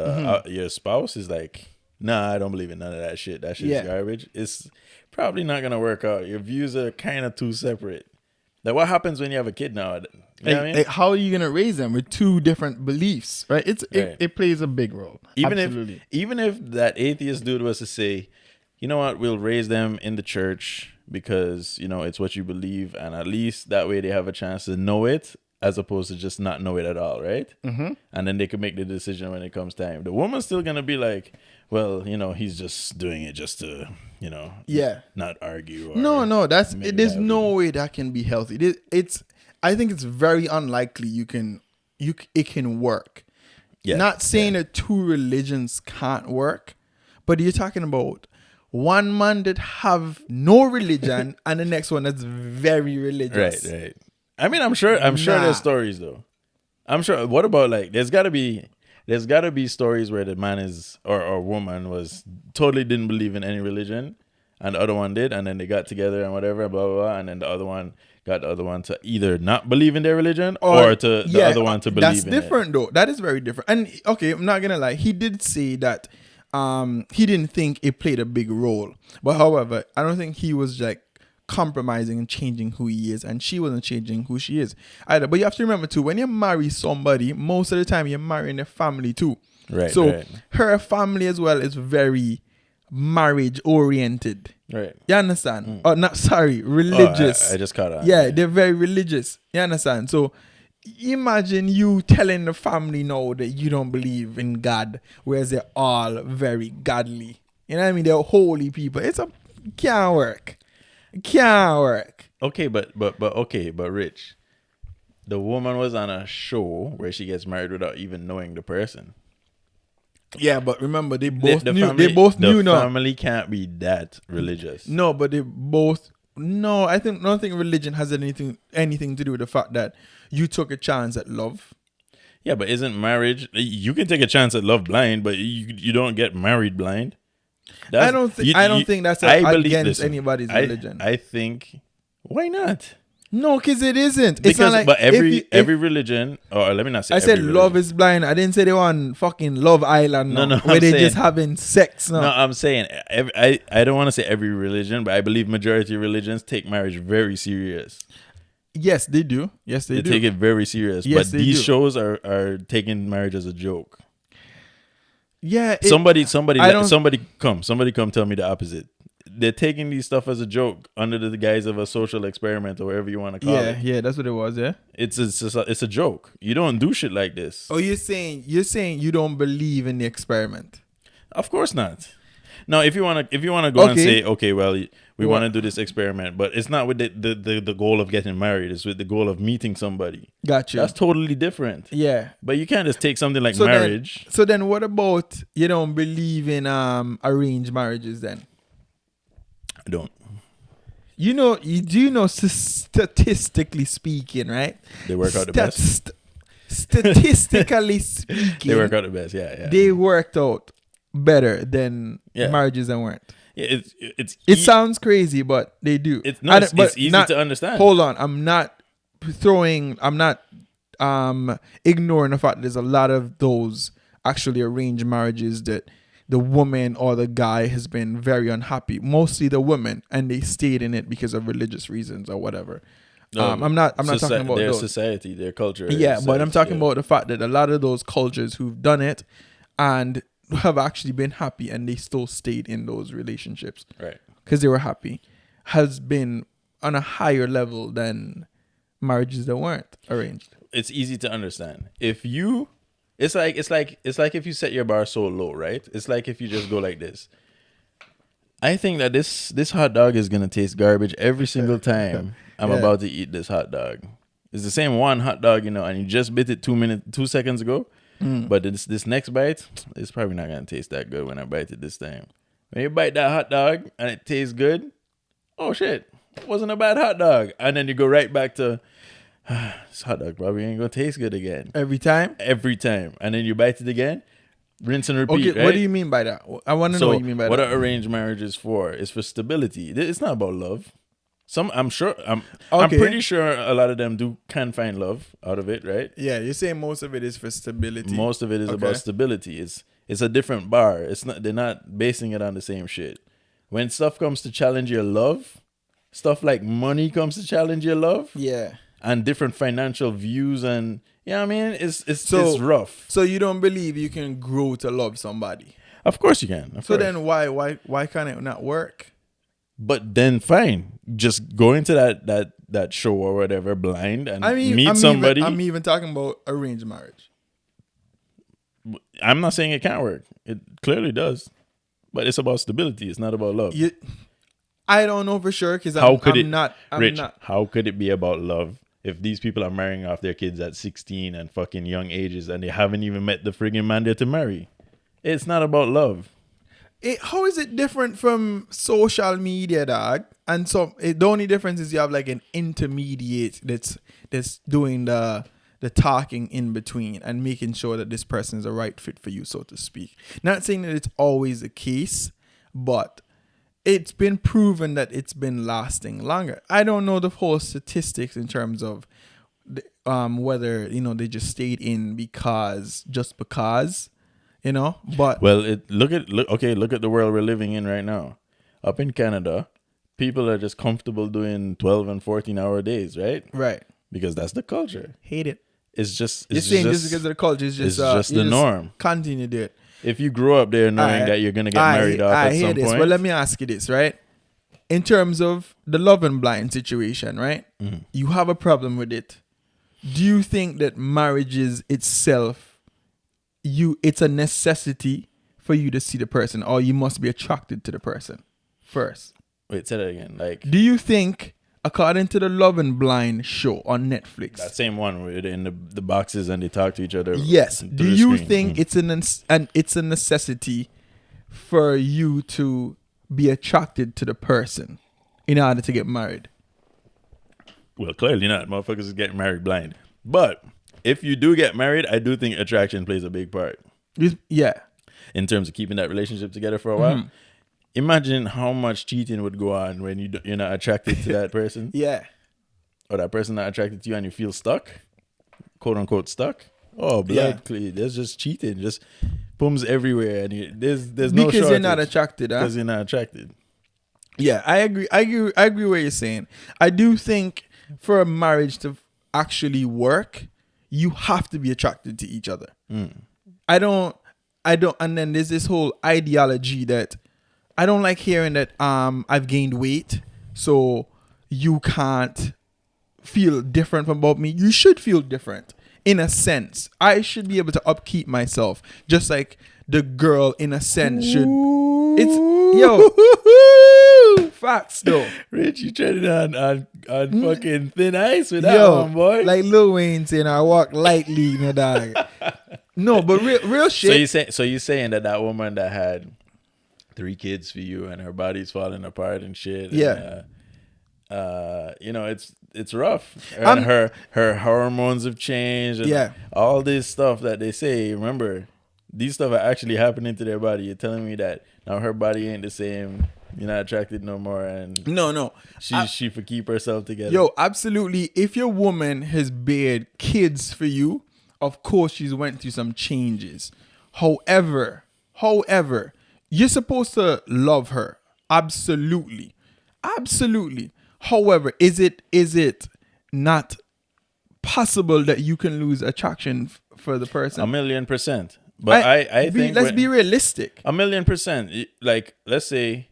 your spouse is like, nah, I don't believe in none of that shit. That shit's garbage. It's probably not gonna work out. Your views are kind of too separate. Like what happens when you have a kid now? You know what I mean? How are you gonna raise them with two different beliefs? Right? It plays a big role. Even if that atheist dude was to say, you know what, we'll raise them in the church because it's what you believe, and at least that way they have a chance to know it, as opposed to just not know it at all, right? Mm-hmm. And then they can make the decision when it comes time. The woman's still going to be like, well, he's just doing it just to, not argue. Or no, there's no way that can be healthy. I think it's very unlikely it can work. Yeah. Not saying that two religions can't work, but you're talking about one man that have no religion and the next one that's very religious. Right. I mean, I'm sure there's stories though. I'm sure. What about like there's gotta be stories where the man is or woman was totally didn't believe in any religion and the other one did, and then they got together and whatever, blah blah blah, and then the other one got the other one to either not believe in their religion or to the other one to believe in it. That's different though. That is very different. And okay, I'm not gonna lie, he did say that he didn't think it played a big role. But however, I don't think he was like compromising and changing who he is, and she wasn't changing who she is either. But you have to remember too, when you marry somebody, most of the time you're marrying their family too. Right. So her family as well is very marriage oriented. Right. You understand? Religious. I just caught on. Yeah, they're very religious. You understand? So imagine you telling the family now that you don't believe in God, whereas they're all very godly. You know what I mean? They're holy people. Can't work. Can't work. Okay, but Rich, the woman was on a show where she gets married without even knowing the person. Yeah, but remember they both knew. The family can't be that religious. No, but they both. No, I don't think religion has anything to do with the fact that you took a chance at love. Yeah, but isn't marriage? You can take a chance at love blind, but you don't get married blind. I don't think that's against anybody's religion. I think, why not? No, because it isn't. It's Because not like but every religion, or let me not say. I said every love religion. is blind. I didn't say they want fucking Love Island. No, where I'm they saying- just having sex. No, No, I'm saying I don't want to say every religion, but I believe majority of religions take marriage very serious. yes, they do. Yes, they They do. take it very serious. Yes, but they these do. shows are taking marriage as a joke. Yeah, Somebody I don't- somebody come tell me the opposite. They're taking these stuff as a joke under the guise of a social experiment or whatever you want to call it. Yeah, that's what it was. Yeah. It's a joke. You don't do shit like this. Oh, you're saying you don't believe in the experiment? Of course not. No, if you wanna go and Okay. say, okay, well, we What? want to do this experiment, but it's not with the goal of getting married. It's with the goal of meeting somebody. Gotcha. That's totally different. Yeah. But you can't just take something like So marriage. then what about you don't believe in arranged marriages then? I don't. You do know statistically speaking, right? They work out the best. Statistically speaking, They work out the best. Yeah. they worked out better than Yeah. marriages that weren't. Yeah, It sounds crazy, but they do. It's But easy not- to understand. Hold on, I'm not ignoring the fact that there's a lot of those actually arranged marriages that the woman or the guy has been very unhappy. Mostly the woman, and they stayed in it because of religious reasons or whatever. I'm not talking about their those. society, their culture. Yeah, but I'm talking yeah. about the fact that a lot of those cultures who've done it and have actually been happy and they still stayed in those relationships Right. because they were happy has been on a higher level than marriages that weren't arranged. It's easy to understand. It's like if you set your bar so low, right? It's like if you just go like this. I think that this hot dog is gonna taste garbage every single time I'm Yeah. about to eat this hot dog. It's the same one hot dog, and you just bit it 2 seconds ago. But this next bite, it's probably not gonna taste that good when I bite it this time. When you bite that hot dog and it tastes good, oh shit, it wasn't a bad hot dog. And then you go right back to this hot dog probably ain't gonna taste good again. Every time? Every time. And then you bite it again, rinse and repeat. Okay, right? what do you mean by that? I want to know what you mean by what that. are arranged marriages for? It's for stability. It's not about love. I'm Okay. pretty sure a lot of them can find love out of it, right? Yeah, you're saying most of it is for stability. Most of it is Okay. about stability. It's a different bar. They're not basing it on the same shit. When stuff comes to challenge your love, stuff like money comes to challenge your love, Yeah. and different financial views, and I mean, it's So- rough. So you don't believe you can grow to love somebody? Of course you can. Of So course. then why can't it not work? But then fine, just go into that show or whatever blind and meet somebody. I'm even talking about arranged marriage. I'm not saying it can't work. It clearly does. But it's about stability. It's not about love. I don't know for sure because How could I'm not. how could it be about love if these people are marrying off their kids at 16 and fucking young ages and they haven't even met the friggin' man there to marry? It's not about love. How is it different from social media, dog? And so the only difference is you have like an intermediate that's doing the talking in between and making sure that this person is a right fit for you, so to speak. Not saying that it's always the case, but it's been proven that it's been lasting longer. I don't know the whole statistics in terms of whether they just stayed in because. But Well, look at the world we're living in right now. Up in Canada, people are just comfortable doing 12 and 14-hour days, right? right, Because that's the culture. hate it. It's just You're saying just because of the culture, it's just the norm. Continue to do it. If you grow up there knowing that you're gonna get married off at some point, Well, let me ask you this, right? In terms of the love and blind situation, right? Mm-hmm. You have a problem with it. Do you think that marriages itself, it's a necessity for you to see the person, or you must be attracted to the person first? wait, say that again. Like Do you think, according to the Love and Blind show on Netflix, that same one where they're in the boxes and they talk to each other. yes, through do the you screen. think it's a necessity for you to be attracted to the person in order to get married? Well, clearly not. Motherfuckers is getting married blind. But if you do get married, I do think attraction plays a big part Yeah. in terms of keeping that relationship together for a while. imagine how much cheating would go on when you're not attracted to that person. Yeah. Or that person not attracted to you and you feel stuck, quote unquote stuck. Oh, blood, there's just cheating, just booms everywhere, and there's no because you're not attracted, huh? Because you're not attracted. Yeah, I agree. I agree what you're saying. I do think for a marriage to actually work, you have to be attracted to each other. I don't. And then there's this whole ideology that I don't like hearing that I've gained weight, so you can't feel different about me. You should feel different in a sense. I should be able to upkeep myself just like the girl in a sense should. It's facts though. Rich, you treading on fucking thin ice with that one, boy. Like Lil Wayne saying, I walk lightly, you know, dog. No, but real shit. So you saying that woman that had 3 kids for you and her body's falling apart and shit. Yeah. And, it's rough. And her hormones have changed. And all this stuff that they say, remember, these stuff are actually happening to their body. You're telling me that now her body ain't the same. You're not attracted no more. And no. She for keep herself together. Yo, absolutely. If your woman has bared kids for you, of course she's went through some changes. However, you're supposed to love her. Absolutely. However, is it not possible that you can lose attraction for the person? 1,000,000%. But I think let's be realistic. 1,000,000%. Like, let's say,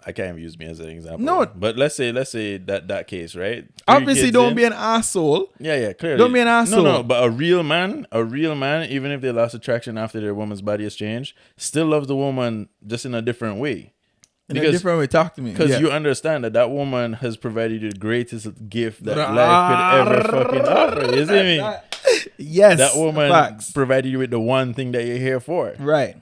I can't even use me as an example. No, but let's say that case, right? Obviously, don't be an asshole. Yeah, clearly. Don't be an asshole. No, but a real man, even if they lost attraction after their woman's body has changed, still loves the woman just in a different way. In a different way, talk to me. Because you understand that woman has provided you the greatest gift that life could ever fucking offer. You see me? Yes. That woman provided you with the one thing that you're here for. Right.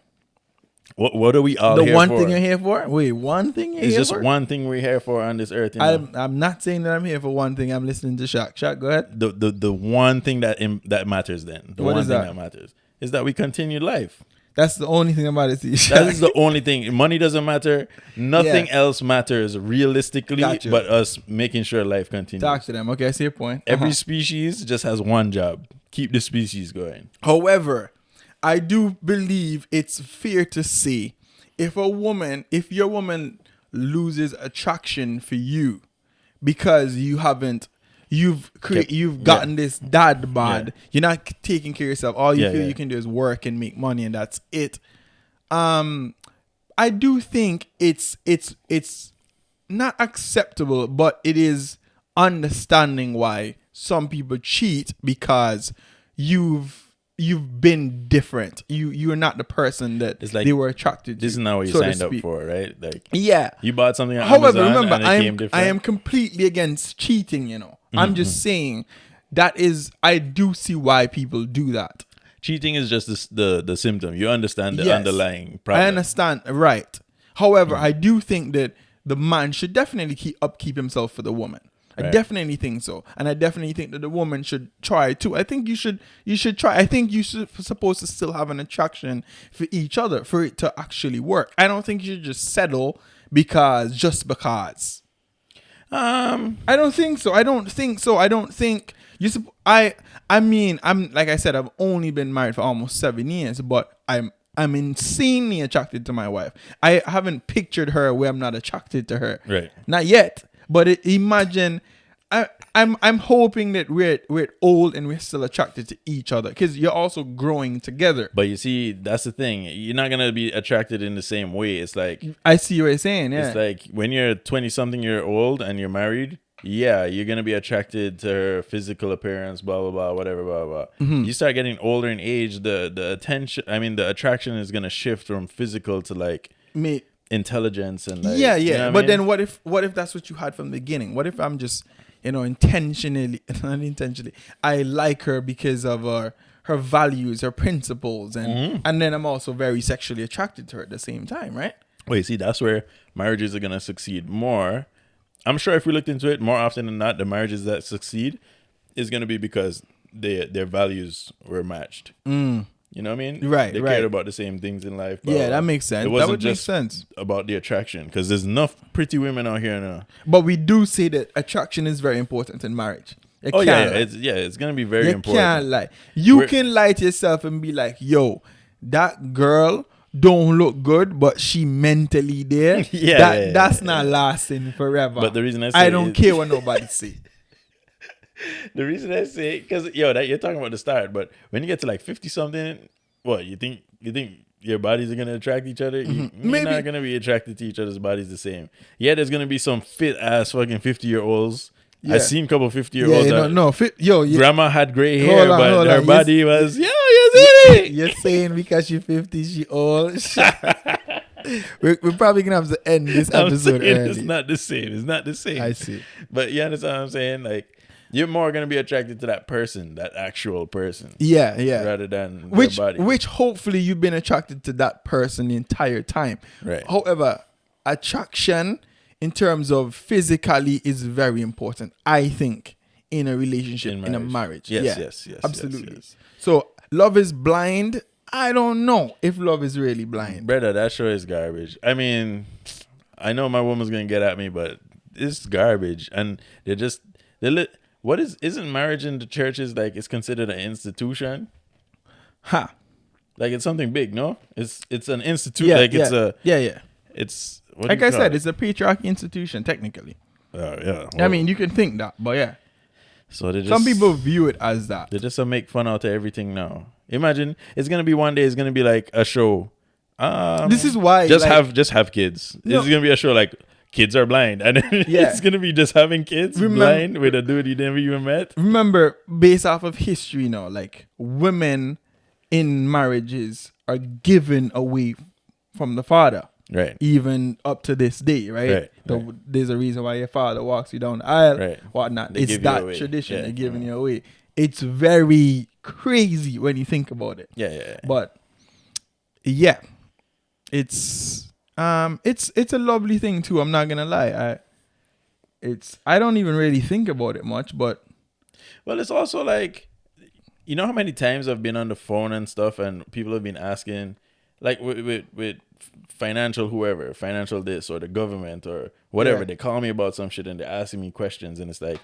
What are we all here for? The one thing you're here for? Wait, one thing you're here for? It's just one thing we're here for on this earth. I'm not saying that I'm here for one thing. I'm listening to Shaq. Shaq, go ahead. The one thing that matters then. What is that? That matters is that we continue life. That's the only thing about it. That is the only thing. Money doesn't matter. Nothing else matters realistically, but us making sure life continues. Talk to them. Okay, I see your point. Every species just has one job: keep the species going. However, I do believe it's fair to say if your woman loses attraction for you because you've gotten this dad bod, you're not taking care of yourself. All you feel you can do is work and make money, and that's it. I do think it's not acceptable, but it is understanding why some people cheat because you've been different. You're not the person that they were attracted to. This is not what you signed up for, right? Like, you bought something on However, Amazon remember, and it came different. I am completely against cheating, you know. I'm just saying I do see why people do that. Cheating is just the symptom. You understand the underlying problem. I understand, right. However, I do think that the man should definitely keep himself for the woman. I definitely think so. And I definitely think that the woman should try too. I think you should try. I think you're supposed to still have an attraction for each other for it to actually work. I don't think you should just settle just because. I don't think so. I don't think I mean, I'm like I said, I've only been married for almost 7 years, but I'm insanely attracted to my wife. I haven't pictured her where I'm not attracted to her. Right. Not yet. But imagine, I'm hoping that we're old and we're still attracted to each other because you're also growing together. But you see, that's the thing. You're not gonna be attracted in the same way. It's like, I see what you're saying. Yeah, it's like when you're 20-something year old and you're married. Yeah, you're gonna be attracted to her physical appearance, blah blah blah, whatever, blah blah. You start getting older in age, the attraction is gonna shift from physical to like intelligence and like, yeah. You know but then what if that's what you had from the beginning? What if I'm just intentionally, unintentionally, I like her because of her values, her principles, and then I'm also very sexually attracted to her at the same time, right? Well, you see, that's where marriages are gonna succeed more. I'm sure if we looked into it more often than not, the marriages that succeed is gonna be because their values were matched. You You know what I mean? Right, They right. cared about the same things in life. Yeah, that makes sense. It That wasn't would make just sense. about the attraction, because there's enough pretty women out here now. But we do say that attraction is very important in marriage. You Oh yeah, can't lie. it's gonna be very You important. can't lie. You We're- can lie to yourself and be like, yo, that girl don't look good, but she mentally there. That's not lasting forever. But the reason I I say don't it- care what nobody say. The reason I say, because that you're talking about the start, but when you get to like 50 something, what you think your bodies are gonna attract each other? You're Maybe. not gonna be attracted to each other's bodies the same. Yeah, there's gonna be some fit ass fucking 50-year-olds. Yeah. I've seen a couple 50-year-olds. Yeah, you Grandma had gray Hold hair, on, but hold her on. body was you see it. You're saying because she's 50, she old. we're probably gonna have to end this I'm episode saying early. it's not the same. It's not the same. I see. But you understand what I'm saying? Like, you're more gonna be attracted to that person, that actual person, Yeah, yeah. rather than Which their body. which hopefully you've been attracted to that person the entire time. Right. However, attraction in terms of physically is very important, I think, in a relationship, in a marriage. Yes, Yeah, yes, absolutely. yes. So love is blind. I don't know if love is really blind. Brother, that show is garbage. I mean, I know my woman's gonna get at me, but it's garbage. And isn't marriage in the churches like it's considered an institution? Ha. Like it's something big, no? It's an institute. Yeah, like yeah, it's a yeah. it's what Like do you I call said, it? it's a patriarchy institution technically. Yeah. I mean, you can think that, but yeah, so they just, some people view it as that. they just make fun out of everything now. Imagine it's gonna be one day. It's gonna be like a show. This is why just like, have kids. No. It's gonna be a show like kids are blind, and then Yeah. it's gonna be just having kids blind with a dude you never even met. Remember, based off of history now, like women in marriages are given away from the father. Right. Even up to this day, right? Right. There's a reason why your father walks you down the aisle, Right. whatnot. They It's give you that away. tradition. Yeah. They're giving you away. It's very crazy when you think about it. Yeah. But yeah, it's a lovely thing too. I'm not gonna lie. I don't even really think about it much, but Well, it's also like, you know how many times I've been on the phone and stuff, and people have been asking, like with financial this or the government or whatever. Yeah. They call me about some shit and they're asking me questions, and it's like,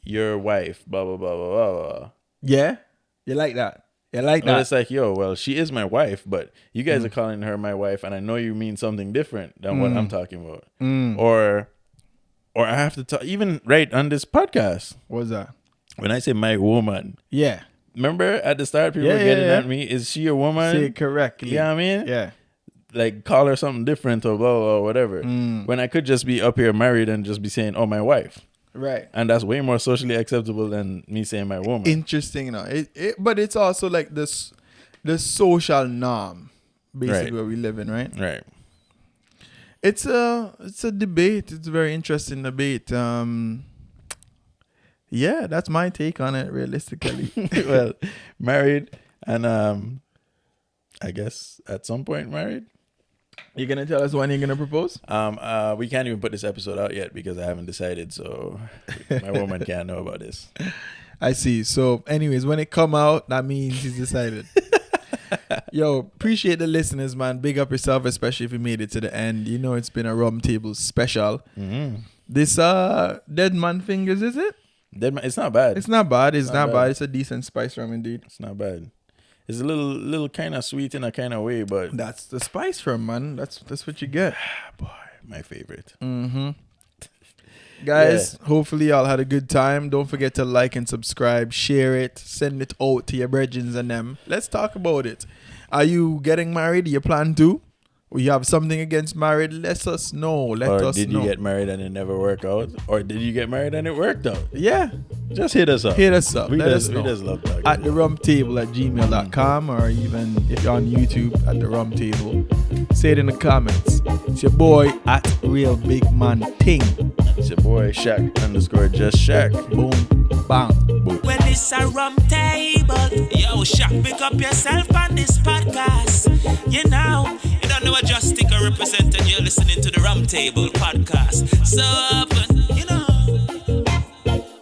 your wife, blah blah blah blah blah. blah. yeah, you like that. You like Well, that. it's like, yo, well, she is my wife, but you guys are calling her my wife, and I know you mean something different than what I'm talking about. Or I have to talk, even right on this podcast, What's that? when I say my woman, Yeah, remember at the start, people Yeah, were getting yeah. at me, is she a woman? say it correctly. You know what I mean? Yeah. Like, call her something different or blah, blah, whatever. When I could just be up here married and just be saying, oh, my wife. Right. And that's way more socially acceptable than me saying my woman. Interesting, you know. But it's also like this, the social norm, basically, Right. where we live in, right? Right. It's a debate. It's a very interesting debate. Yeah, that's my take on it. Realistically, Well, married and I guess at some point married. you're gonna tell us when you're gonna propose? We can't even put this episode out yet because I haven't decided, so my woman can't know about this. I see. So, anyways, when it come out, that means he's decided. Yo, appreciate the listeners, man. Big up yourself, especially if you made it to the end. You know it's been a rum table special. This Dead Man Fingers, is it? It's not bad. It's not bad. It's not bad. bad. It's a decent spice rum indeed. It's not bad. It's a little kind of sweet in a kind of way, but That's the spice rum, man. That's what you get. boy, my favorite. Guys, hopefully y'all had a good time. Don't forget to like and subscribe, share it, send it out to your brethren and them. Let's talk about it. Are you getting married? You plan to? Or you have something against married? Let us know. Let Or us did know. you get married and it never worked out? Or did you get married and it worked out? Yeah. Just hit us up. Hit us up. We Let just us know. love talking. At the rum table at gmail.com, or even if you're on YouTube at the rum table, say it in the comments. It's your boy at Real Big Man Ting. It's your boy Shaq_just_Shaq. Boom, bang, boom. Well, it's a rum table. Yo, Shaq, pick up yourself on this podcast. You don't know what Just Stick represent, and you're listening to the Rum Table podcast. So, you know.